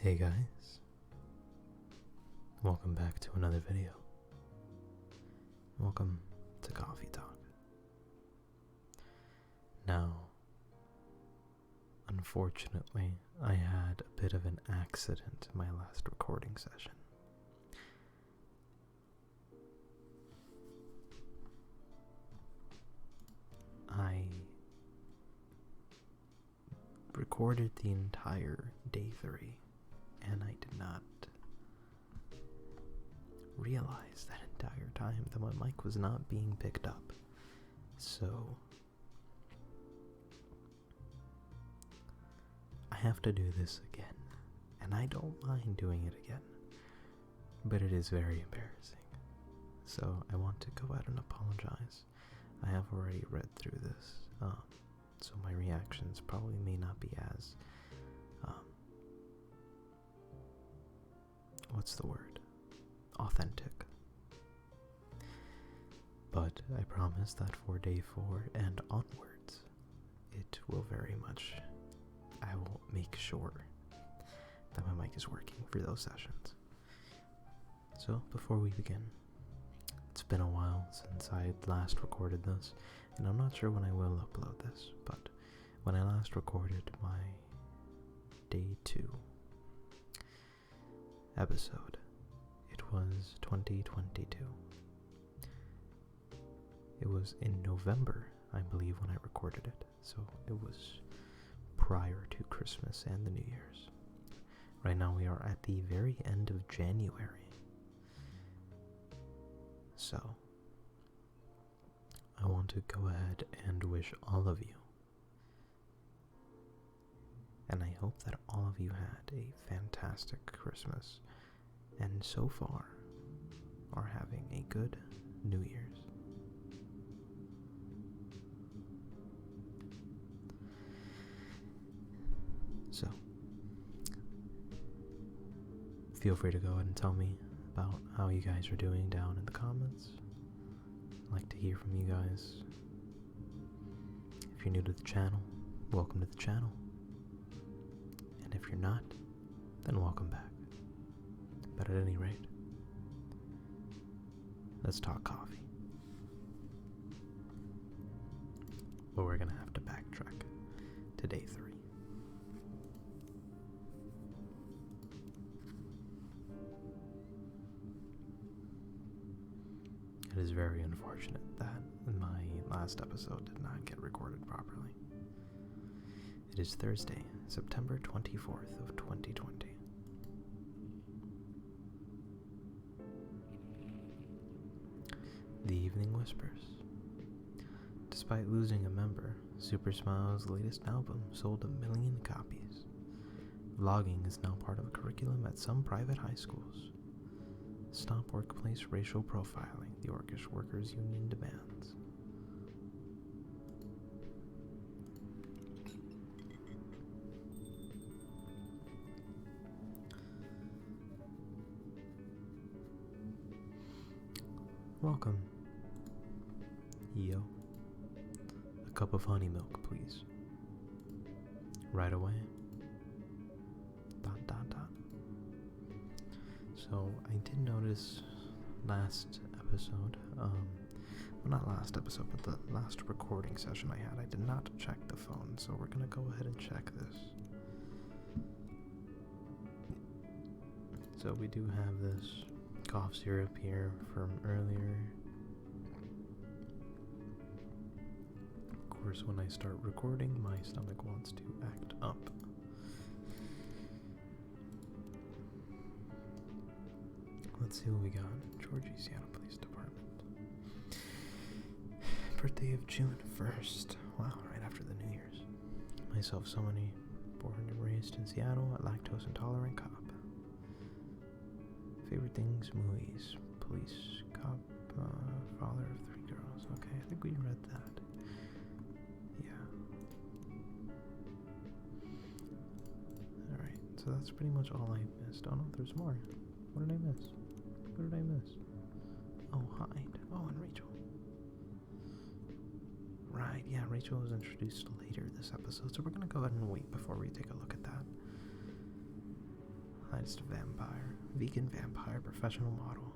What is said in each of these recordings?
Hey guys, welcome back to another video. Welcome to Coffee Talk. Now, unfortunately, I had a bit of an accident in my last recording session. I recorded the entire day 3, and I did not realize that entire time that my mic was not being picked up. So I have to do this again, and I don't mind doing it again, but it is very embarrassing. So I want to go out and apologize. I have already read through this, so my reactions probably may not be as, authentic. But I promise that for day 4 and onwards, it will I will make sure that my mic is working for those sessions. So before we begin, it's been a while since I last recorded this, and I'm not sure when I will upload this, but when I last recorded my day 2 episode, it was 2022. It was in November, I believe, when I recorded it, so it was prior to Christmas and the New Year's. Right now we are at the very end of January. So, I want to go ahead and wish all of you, and I hope that all of you had a fantastic Christmas, and so far are having a good New Year's. So, feel free to go ahead and tell me about how you guys are doing down in the comments. I'd like to hear from you guys. If you're new to the channel, welcome to the channel. And if you're not, then welcome back. But at any rate, let's talk coffee. But we're gonna have to backtrack to day 3. It is very unfortunate that my last episode did not get recorded properly. It is Thursday, September 24th of 2020. The Evening Whispers. Despite losing a member, Super Smile's latest album sold 1 million copies. Vlogging is now part of a curriculum at some private high schools. Stop workplace racial profiling, the Orcish Workers Union demands. Welcome. Yo. A cup of honey milk, please. Right away. ... So, I did notice last episode, well, not last episode, but the last recording session I had, I did not check the phone, so we're gonna go ahead and check this. So we do have this cough syrup here from earlier. Of course, when I start recording, my stomach wants to act up. Let's see what we got. Georgia, Seattle Police Department. Birthday of June 1st. Wow, right after the New Year's. Myself, somebody born and raised in Seattle, a lactose intolerant cop. Favorite things, movies, police, cop, father of 3 girls. Okay, I think we read that. Yeah. Alright, so that's pretty much all I missed. Oh no, there's more. What did I miss? What did I miss? Oh, Hyde. Oh, and Rachel. Right, yeah, Rachel was introduced later this episode, so we're gonna go ahead and wait before we take a look at that. just a vampire. Vegan vampire, professional model.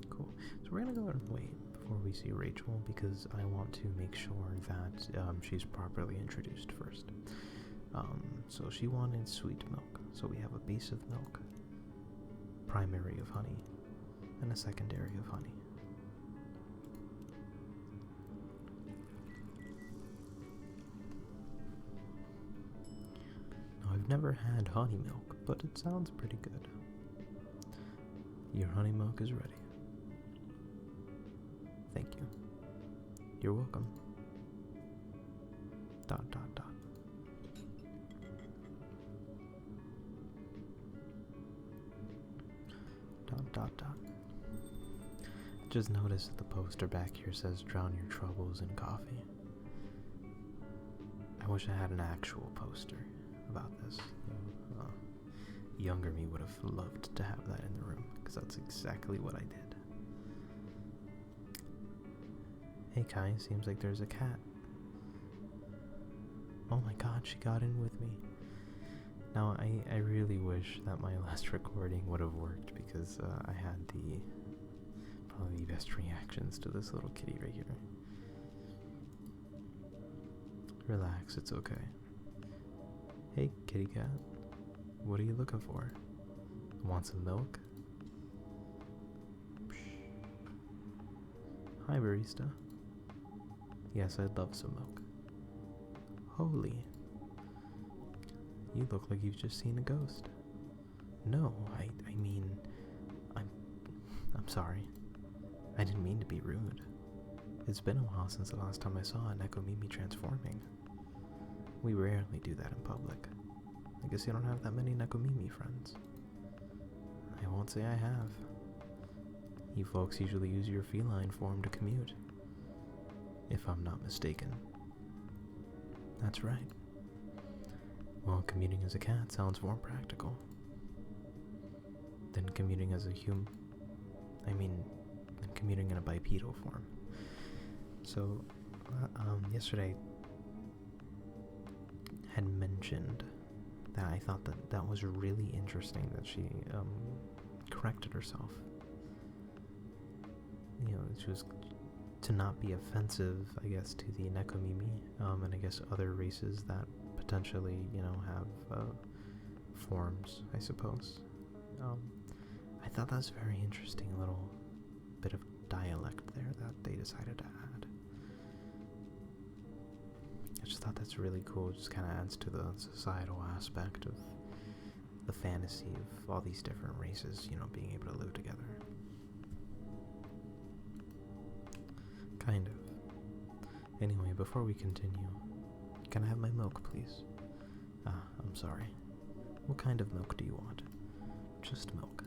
Cool. So we're gonna go ahead and wait before we see Rachel because I want to make sure that she's properly introduced first. So she wanted sweet milk. So we have a base of milk, primary of honey, and a secondary of honey. Now I've never had honey milk, but it sounds pretty good. Your honey milk is ready. Thank you. You're welcome. Dot dot dot. Dot dot dot. Just noticed the poster back here says drown your troubles in coffee. I wish I had an actual poster about this. Younger me would have loved to have that in the room because that's exactly what I did. Hey Kai, seems like there's a cat. Oh my god, she got in with me. Now, I really wish that my last recording would have worked because I had probably the best reactions to this little kitty right here. Relax, it's okay. Hey, kitty cat. What are you looking for? Want some milk? Hi, barista. Yes, I'd love some milk. Holy. You look like you've just seen a ghost. No, I mean, I'm sorry. I didn't mean to be rude. It's been a while since the last time I saw a Nekomimi transforming. We rarely do that in public. I guess you don't have that many Nekomimi friends. I won't say I have. You folks usually use your feline form to commute. If I'm not mistaken. That's right. Well, commuting as a cat sounds more practical than commuting as a human. Than commuting in a bipedal form. So, yesterday had mentioned that I thought that was really interesting that she corrected herself. You know, she was to not be offensive, I guess, to the Nekomimi, and I guess other races that potentially, you know, have forms, I suppose. I thought that was a very interesting little bit of dialect there that they decided to add. I just thought that's really cool. It just kind of adds to the societal aspect of the fantasy of all these different races, you know, being able to live together. Kind of. Anyway, before we continue, can I have my milk, please? I'm sorry. What kind of milk do you want? Just milk.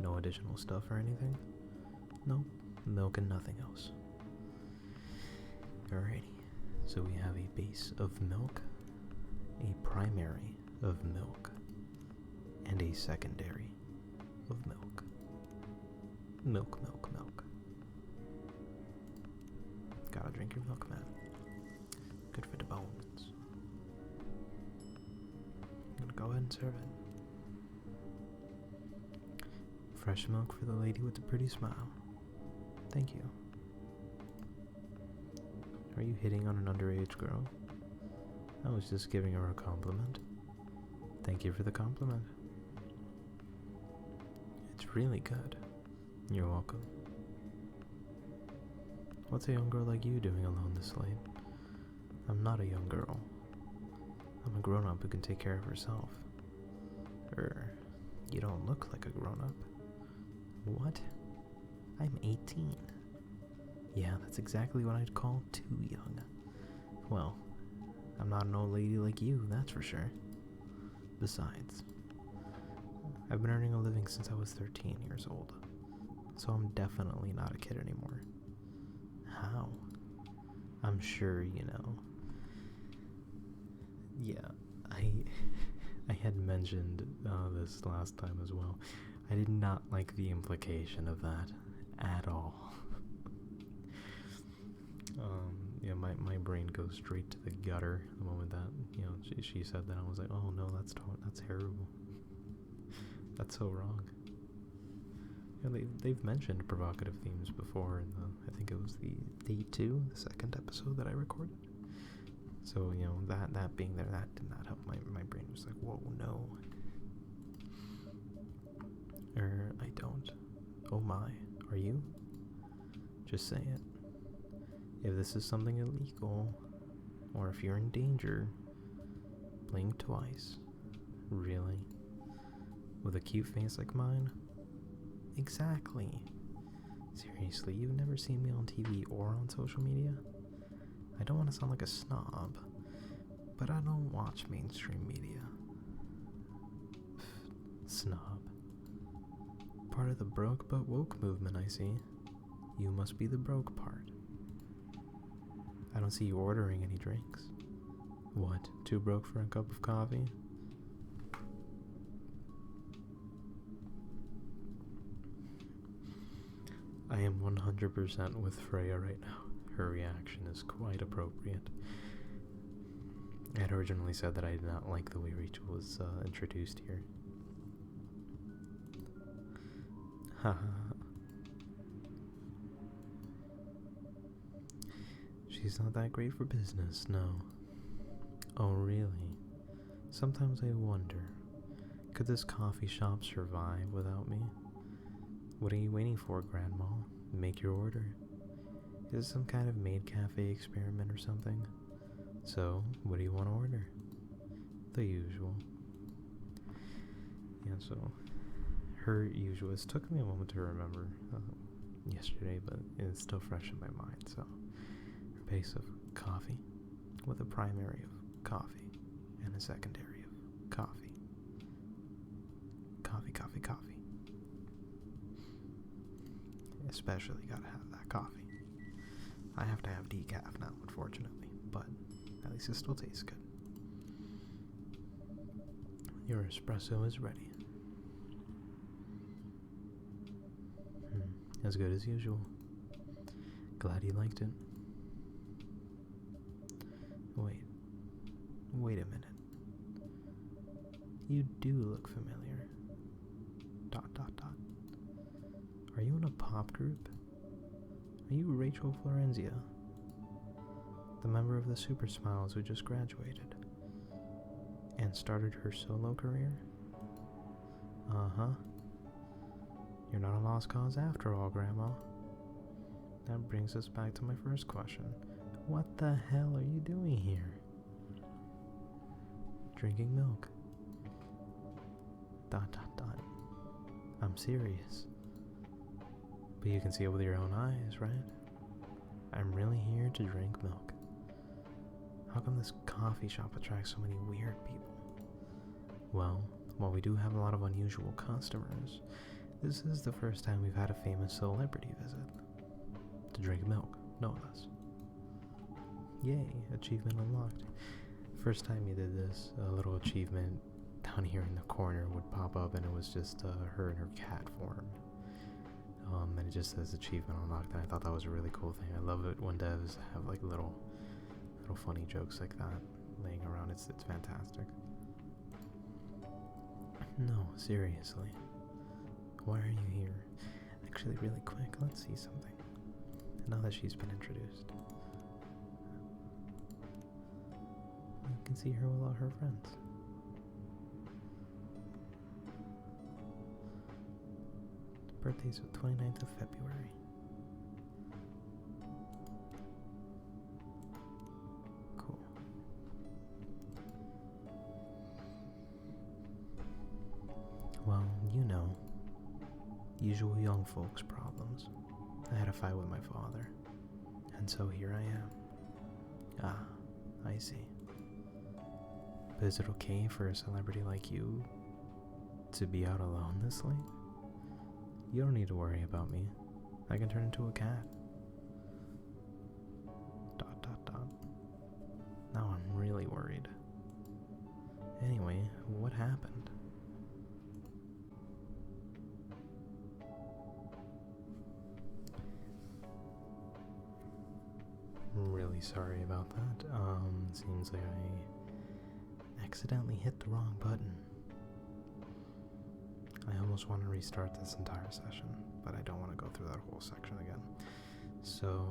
No additional stuff or anything? Nope. Milk and nothing else. Alrighty. So we have a base of milk, a primary of milk, and a secondary of milk. Milk, milk, milk. Gotta drink your milk, man. Good for the bones. I'm gonna go ahead and serve it. Fresh milk for the lady with the pretty smile. Thank you. Are you hitting on an underage girl? I was just giving her a compliment. Thank you for the compliment. It's really good. You're welcome. What's a young girl like you doing alone this late? I'm not a young girl. I'm a grown-up who can take care of herself. You don't look like a grown-up. What? I'm 18. Yeah, that's exactly what I'd call too young. Well, I'm not an old lady like you, that's for sure. Besides, I've been earning a living since I was 13 years old, so I'm definitely not a kid anymore. How? I'm sure you know. Yeah, I had mentioned this last time as well. I did not like the implication of that at all. Yeah, my brain goes straight to the gutter the moment that, you know, she said that. I was like, oh no, that's terrible. That's so wrong. You know, they've mentioned provocative themes before in I think it was the day 2, the second episode that I recorded. So, you know, that being there, that did not help. My brain was like, whoa, no. I don't. Oh my, are you? Just say it. If this is something illegal, or if you're in danger, blink twice. Really? With a cute face like mine? Exactly. Seriously, you've never seen me on TV or on social media? I don't want to sound like a snob, but I don't watch mainstream media. Snob. Part of the broke but woke movement, I see. You must be the broke part. I don't see you ordering any drinks. What, too broke for a cup of coffee? I am 100% with Freya right now. Her reaction is quite appropriate. I had originally said that I did not like the way Rachel was introduced here. Haha. She's not that great for business, no. Oh, really? Sometimes I wonder, could this coffee shop survive without me? What are you waiting for, Grandma? Make your order. Is it some kind of maid cafe experiment or something? So, what do you want to order? The usual. Yeah, so, her usual. It took me a moment to remember yesterday, but it's still fresh in my mind, so. Her base of coffee, with a primary of coffee, and a secondary of coffee. Coffee, coffee, coffee. Especially gotta have that coffee. I have to have decaf now, unfortunately, but at least it still tastes good. Your espresso is ready. As good as usual. Glad you liked it. Wait a minute. You do look familiar. ... Are you in a pop group? Are you Rachel Florenzia? The member of the Super Smiles who just graduated and started her solo career? Uh-huh. You're not a lost cause after all, Grandma. That brings us back to my first question. What the hell are you doing here? Drinking milk. ... I'm serious. But you can see it with your own eyes, right? I'm really here to drink milk. How come this coffee shop attracts so many weird people? Well, while we do have a lot of unusual customers, this is the first time we've had a famous celebrity visit. To drink milk, no less. Yay, achievement unlocked. First time you did this, a little achievement down here in the corner would pop up, and it was just her in her cat form. And it just says achievement unlocked, and I thought that was a really cool thing. I love it when devs have like little funny jokes like that laying around. It's fantastic. No, seriously. Why are you here? Actually, really quick, let's see something. Now that she's been introduced, you can see her with all her friends. Birthday's the 29th of February. Cool. Well, you know, usual young folks problems. I had a fight with my father, and so here I am. Ah, I see. But is it okay for a celebrity like you to be out alone this late? You don't need to worry about me. I can turn into a cat. ... Now I'm really worried. Anyway, what happened? I'm really sorry about that. Seems like I accidentally hit the wrong button. I almost want to restart this entire session, but I don't want to go through that whole section again. So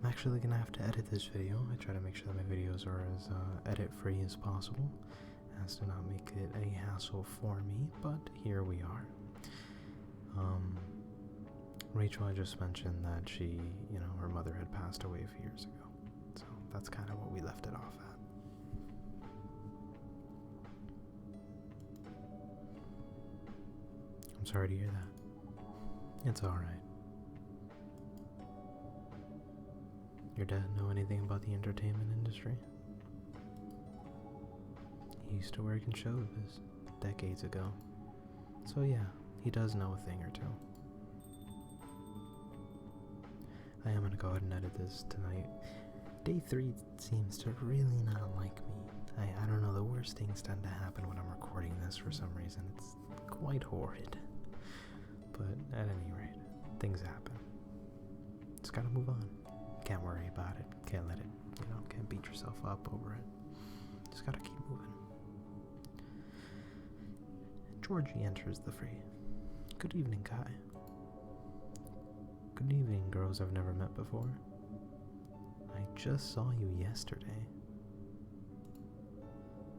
I'm actually gonna have to edit this video. I try to make sure that my videos are as edit free as possible, as to not make it a hassle for me, but here we are. Rachel, I just mentioned that she, her mother had passed away a few years ago. So that's kind of what we left it off at. I'm sorry to hear that. It's alright. Your dad know anything about the entertainment industry? He used to work in showbiz decades ago. So yeah, he does know a thing or two. I am gonna go ahead and edit this tonight. Day 3 seems to really not like me. I don't know, the worst things tend to happen when I'm recording this for some reason. It's quite horrid. But at any rate, things happen. Just gotta move on. Can't worry about it. Can't let it, can't beat yourself up over it. Just gotta keep moving. Georgie enters the fray. Good evening, Kai. Good evening, girls I've never met before. I just saw you yesterday.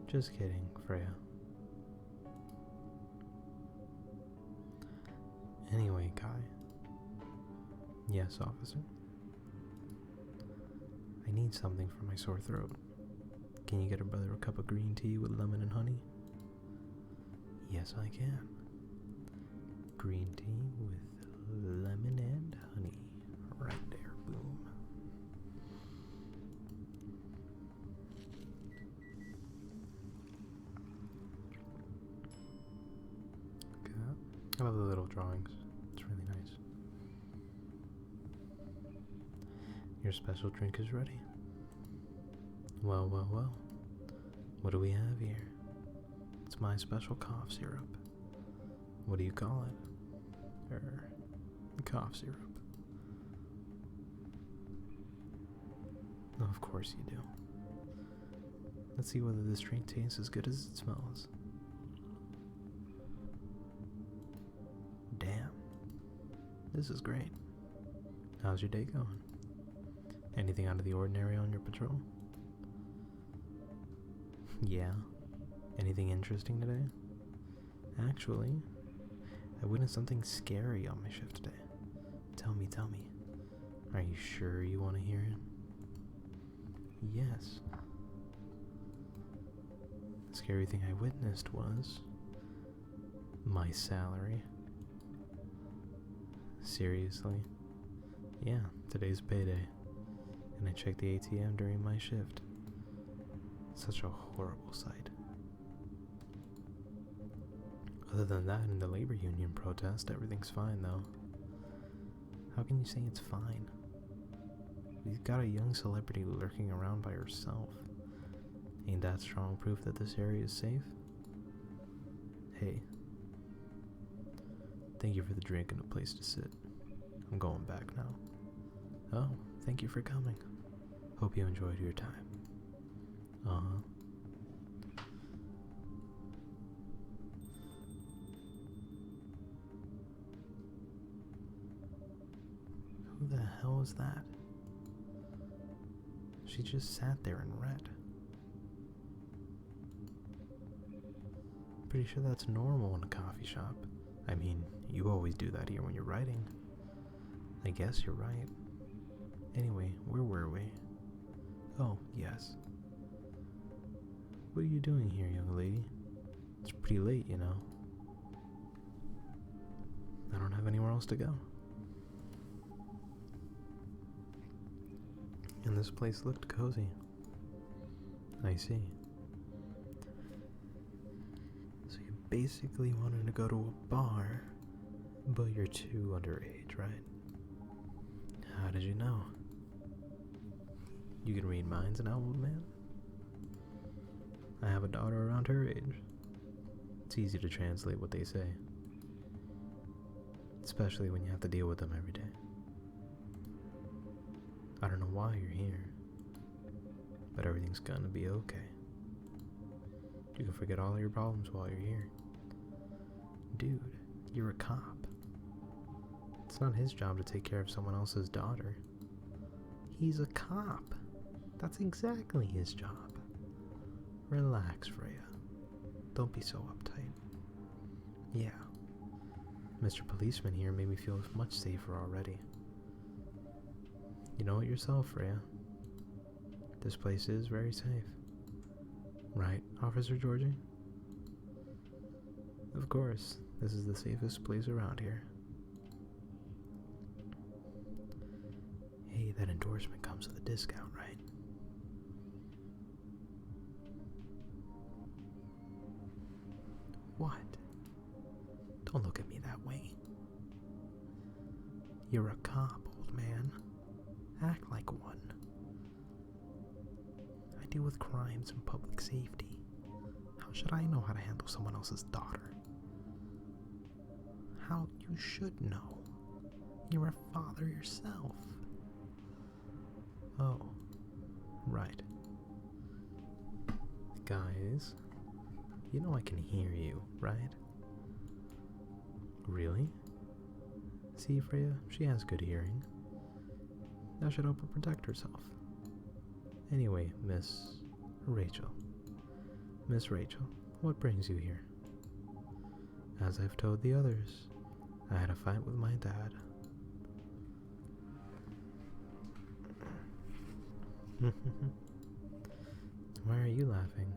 Just kidding, Freya. Anyway, Kai. Yes, officer. I need something for my sore throat. Can you get a brother a cup of green tea with lemon and honey? Yes, I can. Green tea with lemon and honey. Right there, boom. Okay. I love the little drawings. It's really nice. Your special drink is ready. Well, well, well. What do we have here? It's my special cough syrup. What do you call it? Cough syrup. Of course you do. Let's see whether this drink tastes as good as it smells. Damn. This is great. How's your day going? Anything out of the ordinary on your patrol? Yeah. Anything interesting today? Actually, I witnessed something scary on my shift today. Tell me. Are you sure you want to hear it? Yes. The scary thing I witnessed was my salary. Seriously? Yeah, today's payday. And I checked the ATM during my shift. Such a horrible sight. Other than that, in the labor union protest, everything's fine though. How can you say it's fine? You've got a young celebrity lurking around by herself. Ain't that strong proof that this area is safe? Hey. Thank you for the drink and a place to sit. I'm going back now. Oh, thank you for coming. Hope you enjoyed your time. Uh-huh. Who the hell is that? She just sat there and read. Pretty sure that's normal in a coffee shop. I mean, you always do that here when you're writing. I guess you're right. Anyway, where were we? Oh, yes. What are you doing here, young lady? It's pretty late, you know. I don't have anywhere else to go. And this place looked cozy. I see. So you basically wanted to go to a bar, but you're too underage, right? How did you know? You can read minds now, old man? I have a daughter around her age. It's easy to translate what they say. Especially when you have to deal with them every day. I don't know why you're here, but everything's gonna be okay. You can forget all your problems while you're here. Dude, you're a cop. It's not his job to take care of someone else's daughter. He's a cop. That's exactly his job. Relax, Freya. Don't be so uptight. Yeah. Mr. Policeman here made me feel much safer already. You know it yourself, Freya. This place is very safe. Right, Officer Georgie? Of course, this is the safest place around here. Hey, that endorsement comes with a discount, right? What? Don't look at me that way. You're a cop, old man. Act like one. I deal with crimes and public safety. How should I know how to handle someone else's daughter? How you should know. You're a father yourself. Oh, right. Guys, you know I can hear you, right? Really? See, Freya, she has good hearing. That should help her protect herself. Anyway, Miss Rachel, what brings you here? As I've told the others, I had a fight with my dad. Why are you laughing?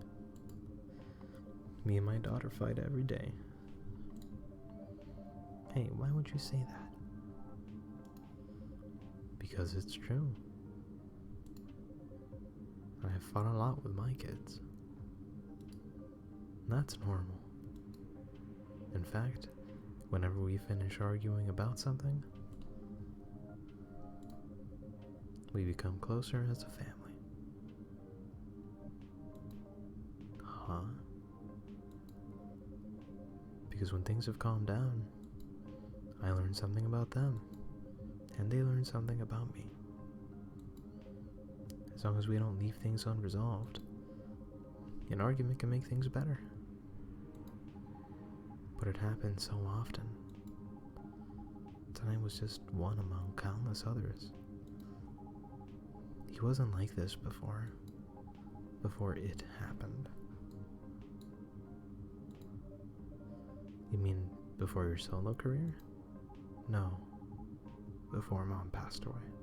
Me and my daughter fight every day. Hey, why would you say that? Because it's true. I have fought a lot with my kids. That's normal. In fact, whenever we finish arguing about something, we become closer as a family. Huh? Because when things have calmed down, I learn something about them, and they learn something about me. As long as we don't leave things unresolved, an argument can make things better. But it happens so often. Tonight was just one among countless others. He wasn't like this before it happened. You mean before your solo career? No, before Mom passed away.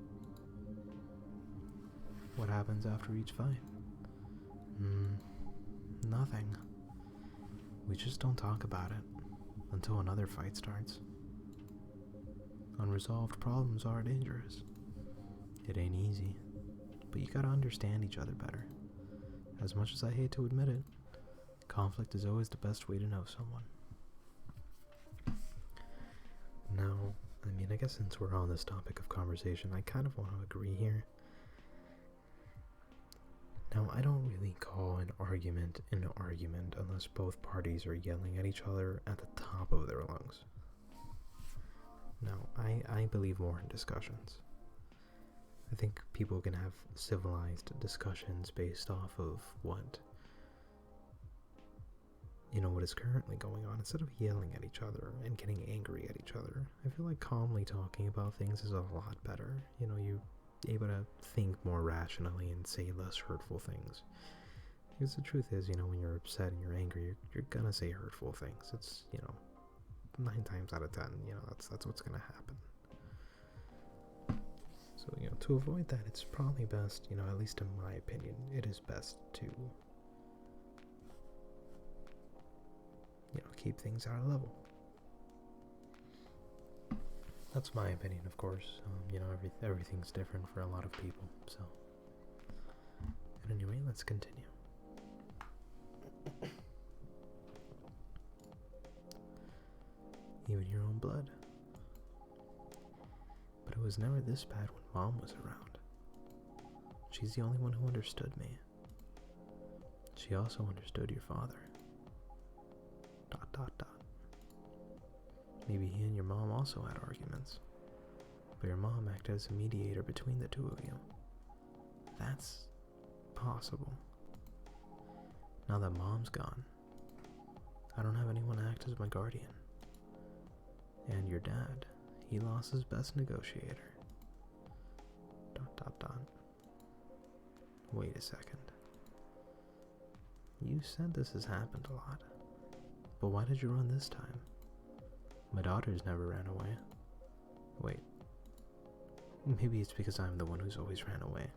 What happens after each fight? Nothing. We just don't talk about it until another fight starts. Unresolved problems are dangerous. It ain't easy, but you gotta understand each other better. As much as I hate to admit it, conflict is always the best way to know someone. Now, I guess since we're on this topic of conversation, I kind of want to agree here. Now, I don't really call an argument unless both parties are yelling at each other at the top of their lungs. Now, I believe more in discussions. I think people can have civilized discussions based off of what is currently going on, instead of yelling at each other and getting angry at each other. I feel like calmly talking about things is a lot better. You're able to think more rationally and say less hurtful things. Because the truth is, when you're upset and you're angry, you're gonna say hurtful things. It's, 9 times out of 10, that's what's gonna happen. So, to avoid that, it's probably best, at least in my opinion, it is best to keep things at a level. That's my opinion, of course. Everything's different for a lot of people, so. At any rate, let's continue. Even your own blood. But it was never this bad when Mom was around. She's the only one who understood me. She also understood your father. ... Maybe he and your mom also had arguments, but your mom acted as a mediator between the two of you. That's possible. Now that Mom's gone, I don't have anyone to act as my guardian. And your dad, he lost his best negotiator. ... Wait a second. You said this has happened a lot, but why did you run this time? My daughters never ran away. Wait. Maybe it's because I'm the one who's always ran away,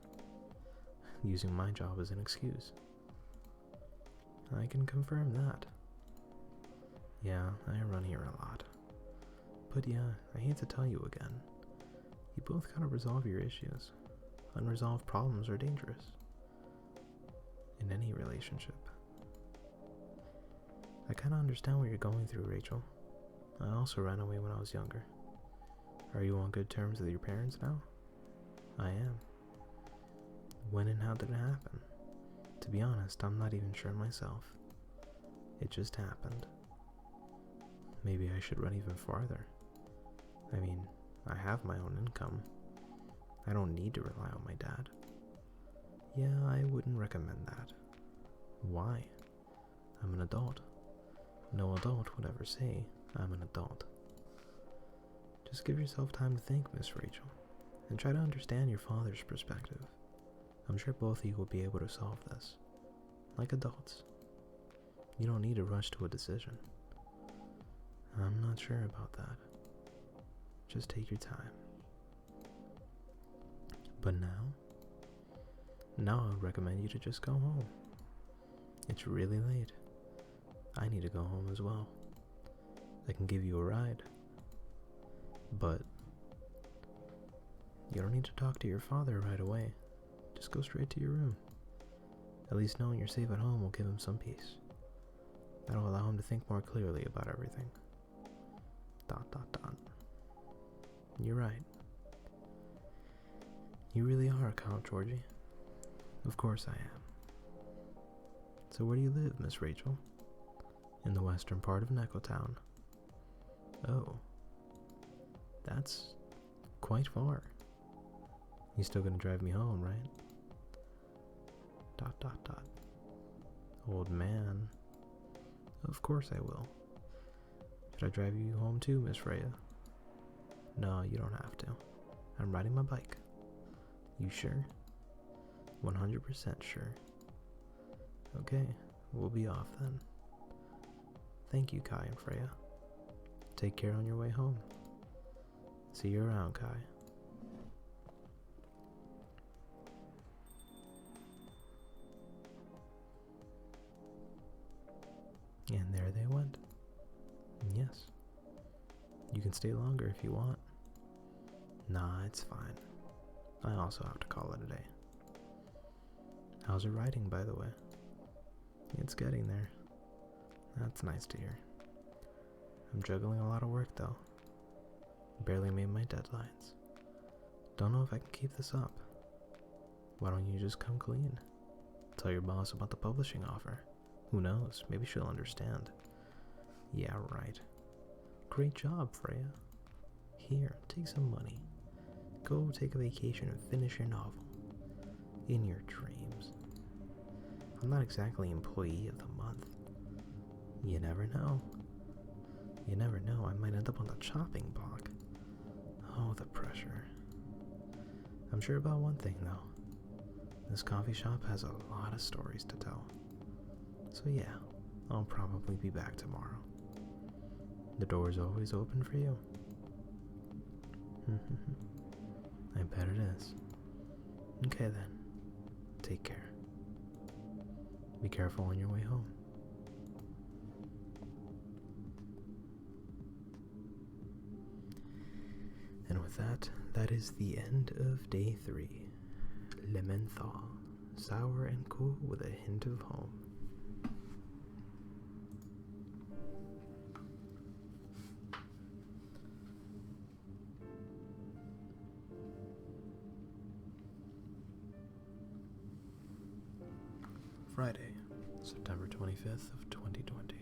using my job as an excuse. I can confirm that. Yeah, I run here a lot. But yeah, I hate to tell you again. You both gotta resolve your issues. Unresolved problems are dangerous. In any relationship. I kinda understand what you're going through, Rachel. I also ran away when I was younger. Are you on good terms with your parents now? I am. When and how did it happen? To be honest, I'm not even sure myself. It just happened. Maybe I should run even farther. I mean, I have my own income. I don't need to rely on my dad. Yeah, I wouldn't recommend that. Why? I'm an adult. No adult would ever say, I'm an adult. Just give yourself time to think, Miss Rachel, and try to understand your father's perspective. I'm sure both of you will be able to solve this. Like adults. You don't need to rush to a decision. I'm not sure about that. Just take your time. But now I would recommend you to just go home. It's really late. I need to go home as well. I can give you a ride. But you don't need to talk to your father right away. Just go straight to your room. At least knowing you're safe at home will give him some peace. That'll allow him to think more clearly about everything. ... You're right. You really are a count, Georgie. Of course I am. So where do you live, Miss Rachel? In the western part of Nekotown. Oh. That's quite far. You still gonna drive me home, right? ... Old man. Of course I will. Should I drive you home too, Miss Freya? No, you don't have to. I'm riding my bike. You sure? 100% sure. Okay, we'll be off then. Thank you, Kai and Freya. Take care on your way home. See you around, Kai. And there they went. Yes. You can stay longer if you want. Nah, it's fine. I also have to call it a day. How's your writing, by the way? It's getting there. That's nice to hear. I'm juggling a lot of work, though. Barely made my deadlines. Don't know if I can keep this up. Why don't you just come clean? Tell your boss about the publishing offer. Who knows, maybe she'll understand. Yeah, right. Great job, Freya. Here, take some money. Go take a vacation and finish your novel. In your dreams. I'm not exactly employee of the month. You never know. You never know, I might end up on the chopping block. Oh, the pressure. I'm sure about one thing, though. This coffee shop has a lot of stories to tell. So yeah, I'll probably be back tomorrow. The door's always open for you. I bet it is. Okay then. Take care. Be careful on your way home. And with that, that is the end of day 3. Lemon thaw. Sour and cool with a hint of home. Friday, September 25th of 2020.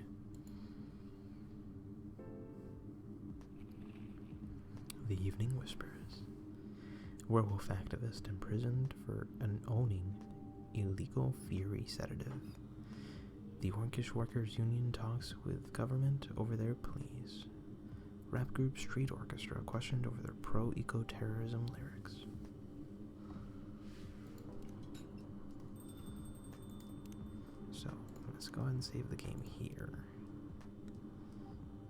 The Evening Whispers. Werewolf activist imprisoned for owning illegal Fury sedative. The Orcish Workers Union talks with government over their pleas. Rap group Street Orchestra questioned over their pro-eco-terrorism lyrics. So, let's go ahead and save the game here.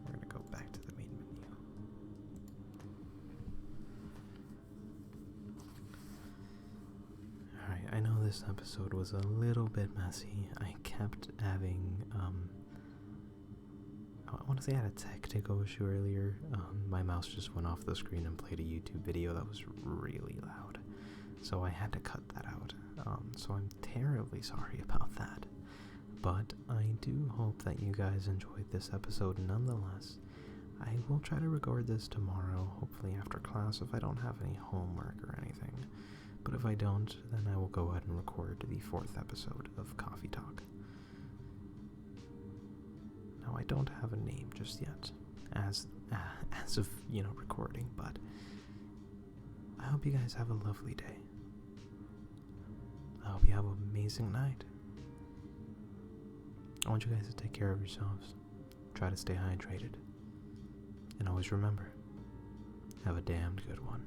We're going to go back to the main menu. Alright, I know this episode was a little bit messy. I kept having, I want to say I had a technical issue earlier. My mouse just went off the screen and played a YouTube video that was really loud. So I had to cut that out. So I'm terribly sorry about that. But I do hope that you guys enjoyed this episode nonetheless. I will try to record this tomorrow, hopefully after class if I don't have any homework or anything. But if I don't, then I will go ahead and record the 4th episode of Coffee Talk. Now, I don't have a name just yet, as of, recording, but I hope you guys have a lovely day. I hope you have an amazing night. I want you guys to take care of yourselves. Try to stay hydrated. And always remember, have a damned good one.